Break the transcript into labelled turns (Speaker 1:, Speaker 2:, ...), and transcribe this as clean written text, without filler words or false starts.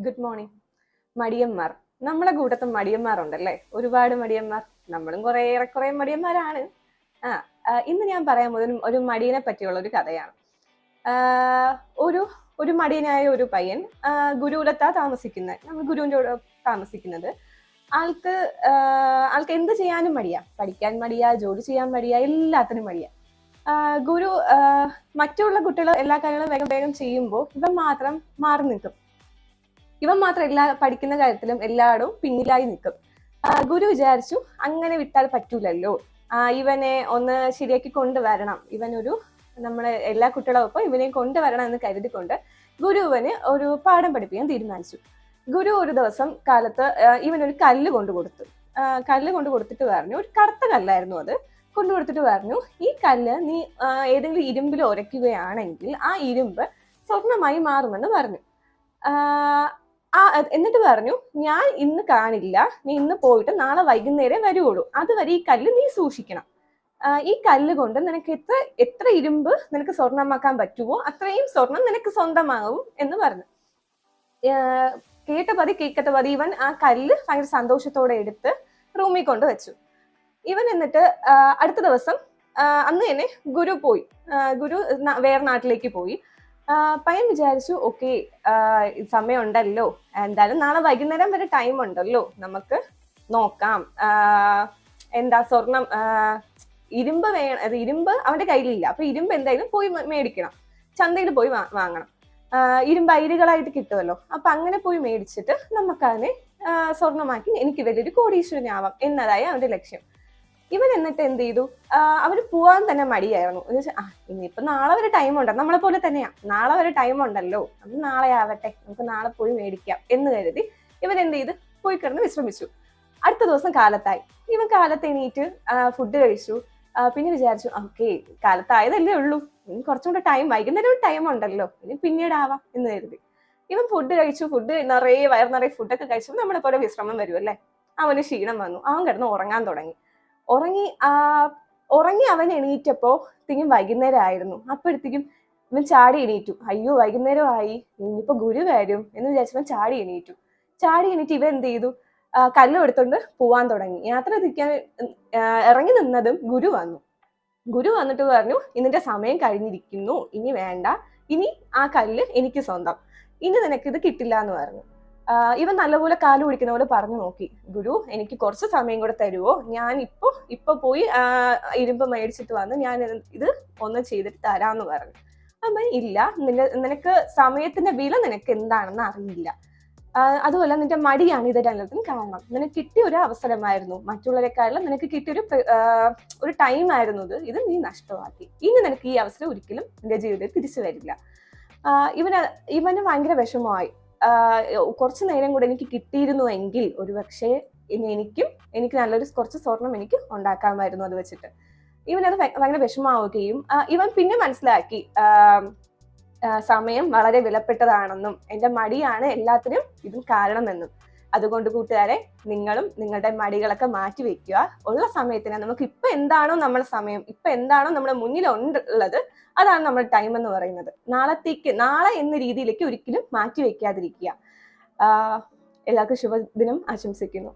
Speaker 1: Good morning. മടിയന്മാർ. നമ്മളെ കൂട്ടത്തും മടിയന്മാരുണ്ടല്ലേ? ഒരുപാട് മടിയന്മാർ. നമ്മളും ഏറെക്കുറെ മടിയന്മാരാണ്. ആ ഇന്ന് ഞാൻ പറയാൻ പോകുന്നത് ഒരു മടിയനെ പറ്റിയുള്ള ഒരു കഥയാണ്. ഒരു ഒരു മടിയനായ ഒരു പയ്യൻ ഗുരുകുലത്താ താമസിക്കുന്നത്. നമ്മൾ ഗുരുവിന്റെ കൂടെ താമസിക്കുന്നത്. ആൾക്ക് ആൾക്ക് എന്ത് ചെയ്യാനും മടിയാ. പഠിക്കാൻ മടിയാ, ജോലി ചെയ്യാൻ മടിയാ, എല്ലാത്തിനും മടിയാ. ഗുരു മറ്റുള്ള കുട്ടികൾ എല്ലാ കാര്യങ്ങളും വേഗം വേഗം ചെയ്യുമ്പോൾ ഇവൻ മാത്രം മാറി നിൽക്കും. ഇവൻ മാത്രം പഠിക്കുന്ന കാര്യത്തിലും എല്ലായിടും പിന്നിലായി നിൽക്കും. ഗുരു വിചാരിച്ചു അങ്ങനെ വിട്ടാൽ പറ്റൂലല്ലോ, ഇവനെ ഒന്ന് ശരിയാക്കി കൊണ്ടുവരണം, നമ്മളെ എല്ലാ കുട്ടികളൊപ്പം ഇവനെ കൊണ്ടുവരണം എന്ന് കരുതിക്കൊണ്ട് ഗുരുവിന് ഒരു പാഠം പഠിപ്പിക്കാൻ തീരുമാനിച്ചു. ഗുരു ഒരു ദിവസം കാലത്ത് ഇവനൊരു കല്ല് കൊണ്ടു കൊടുത്തിട്ട് പറഞ്ഞു, ഒരു കറുത്ത കല്ലായിരുന്നു അത്. കൊണ്ടു കൊടുത്തിട്ട് പറഞ്ഞു, ഈ കല്ല് നീ ഏതെങ്കിലും ഇരുമ്പിൽ ഉരയ്ക്കുകയാണെങ്കിൽ ആ ഇരുമ്പ് സ്വർണമായി മാറുമെന്ന് പറഞ്ഞു. എന്നിട്ട് പറഞ്ഞു, ഞാൻ ഇന്ന് കാണില്ല, നീ ഇന്ന് പോയിട്ട് നാളെ വൈകുന്നേരം വരുവുള്ളൂ, അതുവരെ ഈ കല്ല് നീ സൂക്ഷിക്കണം. ഈ കല്ല് കൊണ്ട് നിനക്ക് എത്ര ഇരുമ്പ് നിനക്ക് സ്വർണ്ണമാക്കാൻ പറ്റുമോ അത്രയും സ്വർണം നിനക്ക് സ്വന്തമാകും എന്ന് പറഞ്ഞു. കേട്ട പതി ഇവൻ ആ കല്ല് ഭയങ്കര സന്തോഷത്തോടെ എടുത്ത് റൂമിൽ കൊണ്ട് വെച്ചു. ഇവൻ എന്നിട്ട് അടുത്ത ദിവസം അന്ന് തന്നെ ഗുരു വേറെ നാട്ടിലേക്ക് പോയി. പയ്യൻ വിചാരിച്ചു, ഓക്കെ, സമയം ഉണ്ടല്ലോ, എന്തായാലും നാളെ വൈകുന്നേരം വരെ ടൈം ഉണ്ടല്ലോ, നമുക്ക് നോക്കാം. സ്വർണം, ഇരുമ്പ് അവന്റെ കയ്യിലില്ല, അപ്പൊ ഇരുമ്പ് എന്തായാലും പോയി മേടിക്കണം, ചന്തയിൽ പോയി വാങ്ങണം. ഇരുമ്പ് അയിരുകളായിട്ട് കിട്ടുമല്ലോ, അപ്പൊ അങ്ങനെ പോയി മേടിച്ചിട്ട് നമുക്കതിനെ സ്വർണമാക്കി എനിക്ക് വലിയൊരു കോടീശ്വരനാവാം എന്നതായി അവന്റെ ലക്ഷ്യം. ഇവൻ എന്നിട്ട് എന്ത് ചെയ്തു, അവന് പോവാൻ തന്നെ മടിയായിരുന്നു. ഇനിയിപ്പൊ നാളെ വരെ ടൈം ഉണ്ടല്ലോ, നമ്മളെ പോലെ തന്നെയാ, നാളെ വരെ ടൈം ഉണ്ടല്ലോ, അത് നാളെ ആവട്ടെ, നമുക്ക് നാളെ പോയി മേടിക്കാം എന്ന് കരുതി ഇവൻ എന്ത് ചെയ്ത് പോയി കിടന്ന് വിശ്രമിച്ചു. അടുത്ത ദിവസം കാലത്തായി. ഇവൻ കാലത്ത് എണീറ്റ് ഫുഡ് കഴിച്ചു. പിന്നെ വിചാരിച്ചു, ഓക്കെ, കാലത്തായതല്ലേ ഉള്ളൂ, ഇനി കുറച്ചും കൂടെ വൈകുന്നേരം ടൈം ഉണ്ടല്ലോ, ഇനി പിന്നീട് ആവാം എന്ന് കരുതി ഇവൻ ഫുഡ് കഴിച്ചു. വയർ നിറയെ ഫുഡൊക്കെ കഴിച്ചപ്പോൾ നമ്മളെ പോലെ വിശ്രമം വരും അല്ലേ. അവന് ക്ഷീണം വന്നു, അവൻ കിടന്ന് ഉറങ്ങാൻ തുടങ്ങി. ഉറങ്ങി അവൻ എണീറ്റപ്പോ വൈകുന്നേരം ആയിരുന്നു. അപ്പോഴത്തേക്കും ഇവൻ ചാടി എണീറ്റു. അയ്യോ, വൈകുന്നേരമായി, ഇനിയിപ്പോ ഗുരു വരും എന്ന് വിചാരിച്ചവൻ ചാടി എണീറ്റ് ഇവൻ എന്ത് ചെയ്തു, കല്ലും എടുത്തോണ്ട് പോവാൻ തുടങ്ങി. യാത്ര തിരിക്കാൻ ഇറങ്ങി നിന്നതും ഗുരു വന്നിട്ട് പറഞ്ഞു, ഇതിന്റെ സമയം കഴിഞ്ഞിരിക്കുന്നു, ഇനി വേണ്ട, ഇനി ആ കല്ല് എനിക്ക് സ്വന്തം, ഇനി നിനക്കിത് കിട്ടില്ല എന്ന് പറഞ്ഞു. ഇവൻ നല്ലപോലെ കാല് പിടിക്കുന്ന പോലെ പറഞ്ഞു നോക്കി, ഗുരു എനിക്ക് കുറച്ച് സമയം കൂടെ തരുമോ, ഞാൻ ഇപ്പൊ പോയി ഇരുമ്പ് മേടിച്ചിട്ട് വന്ന് ഞാൻ ഇത് ഒന്ന് ചെയ്തിട്ട് തരാന്ന് പറഞ്ഞു. അമ്മ, ഇല്ല, നിനക്ക് സമയത്തിന്റെ വില നിനക്ക് എന്താണെന്ന് അറിയില്ല, അതുപോലെ നിന്റെ മടിയാണ് ഇതെല്ലാത്തിനും കാരണം. നിനക്ക് കിട്ടിയ ഒരു അവസരമായിരുന്നു, മറ്റുള്ളവരെക്കാളും നിനക്ക് കിട്ടിയൊരു ഒരു ടൈം ആയിരുന്നു ഇത് നീ നഷ്ടമാക്കി. ഇനി നിനക്ക് ഈ അവസരം ഒരിക്കലും നിന്റെ ജീവിതത്തിൽ തിരിച്ചു വരില്ല. ഇവന് ഭയങ്കര വിഷമമായി. കുറച്ചു നേരം കൂടെ എനിക്ക് കിട്ടിയിരുന്നുവെങ്കിൽ ഒരുപക്ഷെ എനിക്ക് നല്ലൊരു കുറച്ച് സ്വർണം എനിക്ക് ഉണ്ടാക്കാമായിരുന്നു അത് വെച്ചിട്ട്. ഇവനത് ഭയങ്കര വിഷമാവുകയും ഇവൻ പിന്നെ മനസ്സിലാക്കി സമയം വളരെ വിലപ്പെട്ടതാണെന്നും എന്റെ മടിയാണ് എല്ലാത്തിനും ഇതും കാരണമെന്നും. അതുകൊണ്ട് കൂട്ടുകാരെ, നിങ്ങളും നിങ്ങളുടെ മടികളൊക്കെ മാറ്റി വെക്കുക. ഉള്ള സമയത്തിന് നമുക്ക് ഇപ്പൊ എന്താണോ നമ്മുടെ സമയം, ഇപ്പൊ എന്താണോ നമ്മുടെ മുന്നിലുള്ളത്, അതാണ് നമ്മുടെ ടൈം എന്ന് പറയുന്നത്. നാളെ എന്ന രീതിയിലേക്ക് ഒരിക്കലും മാറ്റി വെക്കാതിരിക്കുക. എല്ലാവർക്കും ശുഭദിനം ആശംസിക്കുന്നു.